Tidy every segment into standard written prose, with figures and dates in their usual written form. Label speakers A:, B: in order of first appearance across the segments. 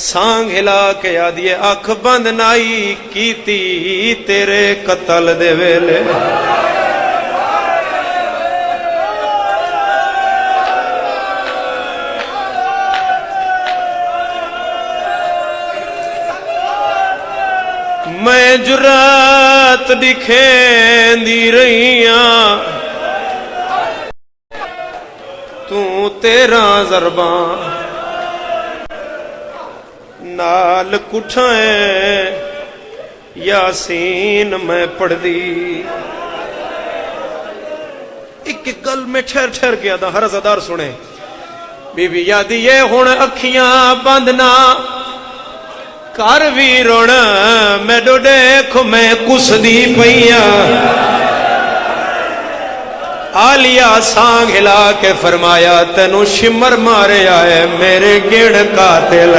A: song ہلا کے آدیے اکھ بند نائی کیتی تیرے قتل دے ویلے میں جرات دکھیں دی رہیاں تو تیرا ضرباں نال کٹھائیں یاسین میں پڑھ دی ایک گل میں ٹھہر کے آدھا ہر ازادار سنے بی بی یادی یہ ہون اکھیاں بندنا کار بھی رونا میڈو دیکھو میں کس دی پئیاں آلیا سانگ ہلا کے فرمایا تینو شمر مارے آئے میرے گڑ قاتل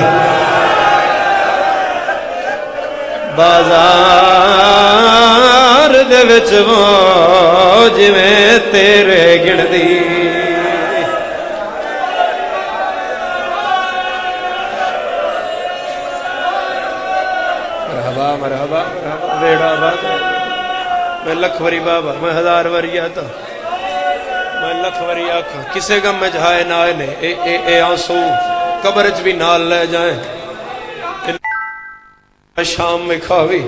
A: بازار دے وچ موج میں تیرے گڑ دی مرحبا ویڑا بات میں لکھ وری بابا میں ہزار وری آتا میں لکھ وری آکھا کسے گم میں جہائے نہ آئے اے آنسو قبرج بھی نال لے جائیں شام میں کھاوی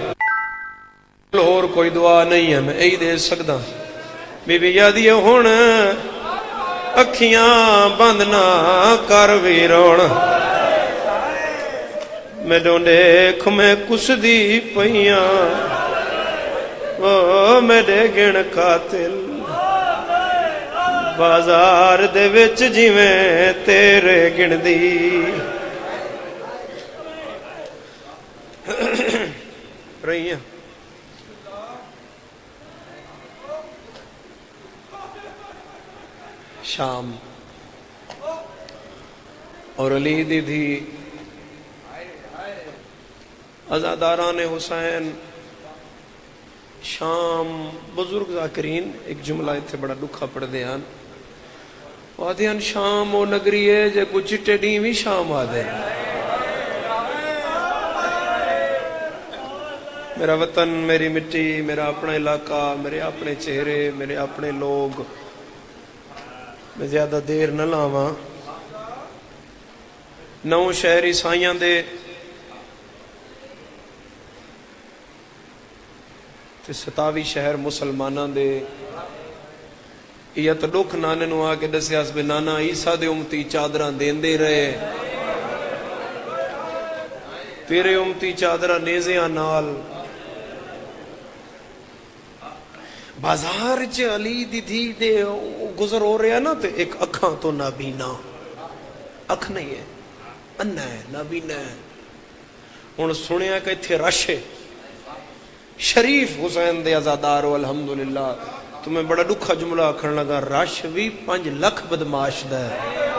A: اور کوئی دعا نہیں ہے میں ای دے سکتا بی بی یادی ہون اکھیاں بند نہ کر بھی رونا میں دیکھ میں کس دی پئیاں او میرے گن قاتل بازار دے وچ جویں تیرے گن دی رہی ہیں شام اور علی دی تھی ازاداران حسین شام بزرگ ذاکرین ایک جملہ اتھے بڑا دکھا پڑھ دیان آدھیان شام و نگری ہے جے کچھ چٹے ڈیم ہی شام آدھے میرا وطن میری مٹی میرا اپنا علاقہ میرے اپنے چہرے میرے اپنے لوگ میں زیادہ دیر نہ لاواں نو شہری سائیاں دے تے 27 شہر مسلماناں دے یہ تو دکھ نانے نو آ کے دسیاس بے نانا عیسیٰ دے امتی چادران دین دے رہے تیرے امتی چادران نیزیاں نال بازار چے علی دی دی دے گزر ہو رہا نا تے ایک اکھاں تو نابینا اکھ نہیں ہے انہ ہے نابینا ہے ان سنیا کہ تھے رشے شریف حسین دے ازادارو الحمدللہ تمہیں بڑا دکھا جملہ کھڑ لگا رش بھی 5 لکھ بدماش دا ہے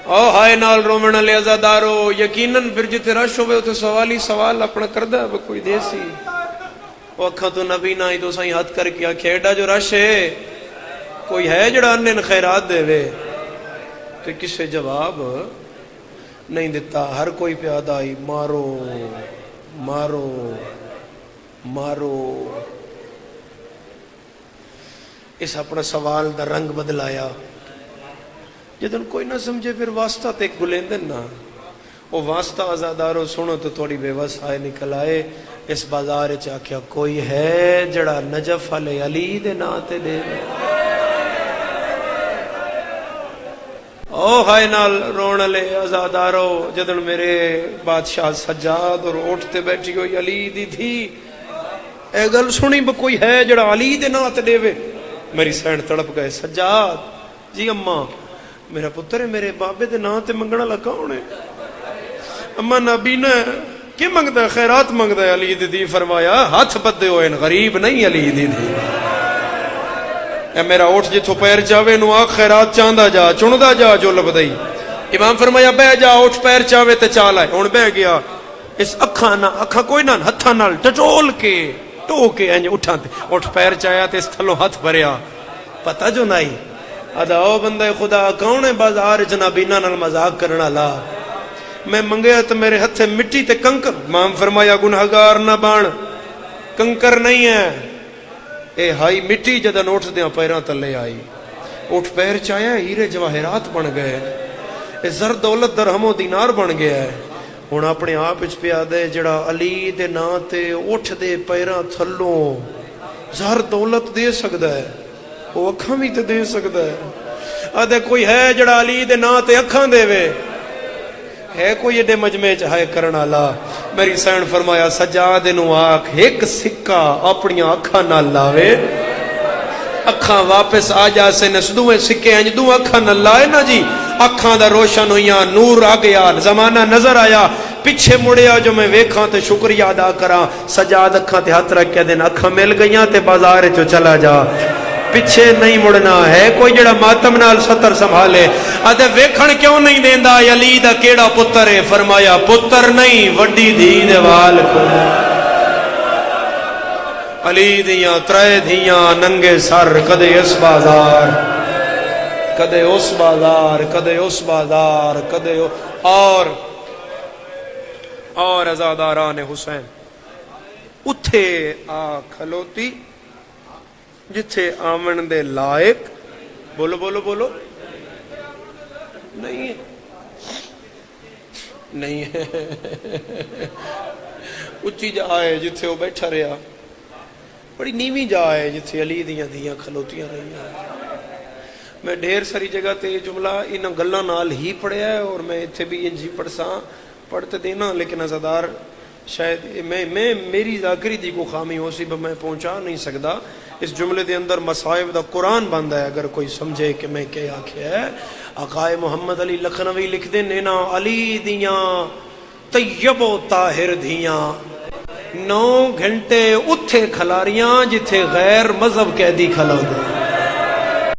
A: او ہائے نال رومن علی ازادارو یقیناً پھر جتے رش ہوئے تو سوالی سوال اپنا کردہ ہے کوئی دیسی وہ اکھاں تو نبی نہ ہی تو سائیں ہاتھ کر کیا کھیڑا جو رش ہے کوئی ہے جڑا انن خیرات دے وے تو کسے جواب نہیں دیتا ہر کوئی پیادہ آئی مارو مارو مارو اس اپنا سوال دا رنگ بدلایا جدن کوئی نہ سمجھے پھر واسطہ تے ایک گلیندن نا وہ واسطہ آزادارو سنو تو تھوڑی بے وس آئے نکل آئے اس بازار چاکیا کوئی ہے جڑا نجف علی علی دے ناتے دے او ہائے نال رون لے ازادارو جدن میرے بادشاہ سجاد اور اٹھتے بیٹھی ہوئی علی دی تھی اے گل سنی کوئی ہے جڑا علی دے نات دے وے میری سین تڑپ گئے سجاد جی اماں میرا پتر ہے میرے بابے دے نات منگنا لگا ہونے اماں نابینا کی منگتا ہے خیرات منگتا ہے علی دی دی فرمایا ہاتھ بدے ہوئے غریب نہیں علی دی دی اے میرا اوٹ جتھو پیر چاوے نو آخ خیرات چاندہ جا چندہ جا جو لبدائی امام فرمایا بے جا اوٹ پیر چاوے تے چال آئے ہون بے گیا اس اکھا کوئی نہ ہتھا نال ٹٹول کے ٹو کے انج اٹھا تے اوٹ پیر چایا تے اس تھلو ہاتھ بھریا پتہ جو نہیں ادا او بندے خدا کون ہے بازار جنابینا نال مذاق کرنا لا میں منگیا تو میرے ہتھے مٹی تے کنکر امام فرمایا گنہگار نہ بن کنکر نہیں ہے اے ہائی مٹی جدن اٹھ دیاں پیراں تلے آئی اٹھ پیر چایا ہیرے جواہرات بن گئے اے زر دولت درہم و دینار بن گیا ہے ہن اپنے آپ وچ پیا دے جڑا علی دے نا تے اٹھ دے پیراں تھلوں زر دولت دے سکدا ہے وہ اکھاں بھی تے دے سکدا ہے ادے کوئی ہے جڑا علی دے نا تے اکھاں دے وے ہے کوئی ایڈے مجمع چاہے کرنا لا میری سین فرمایا سجاد نو آکھ ایک سکہ اپنی اکھاں نہ لاوے اکھاں واپس آ جا سے نسدویں سکے انج دو اکھاں نہ لائے نا جی اکھاں دا روشن ہویاں نور آ گیا زمانہ نظر آیا پیچھے مڑیا جو میں ویکھاں تے شکریہ ادا کراں سجاد اکھاں تے ہاتھ رکھ کے دن اکھاں مل گئیاں تے بازار چو چلا جا پیچھے نہیں مڑنا ہے کوئی جڑا ماتم نال ستر سنبھالے ادے ویکھن کیوں نہیں دیندا علی دا کیڑا پتر ہے فرمایا پتر نہیں وڈی دھی دے وال کھولے علی دیاں ترے دھیاں ننگے سر کدے اس بازار کدے اس بازار کدے اس بازار کدے اور ازاداران حسین اتھے آ کھلوتی جتھے آمن دے لائق بولو بولو بولو نہیں ہے نہیں ہے اچھی جا ہے جتھے وہ بیٹھا رہا بڑی نیوی جا ہے جتھے علی دیاں دیاں کھلوتیاں رہی ہیں میں ڈھیر ساری جگہ تے جملہ انہاں گلاں نال ہی پڑھیا ہے اور میں اتھے بھی انجی پڑھساں پڑھتے دینا لیکن ازادار شاید میں میری ذاکری دی کو خامی ہو سی میں پہنچا نہیں سکدا اس جملے دے اندر مصائب دا قرآن بند ہے اگر کوئی سمجھے کہ میں کیا آکھیا ہے آقائے محمد علی لکھنوی لکھ دے نینا علی دیاں طیب و طاہر دیاں 9 گھنٹے اتھے کھلاریاں جتھے غیر مذہب قیدی کھلو دے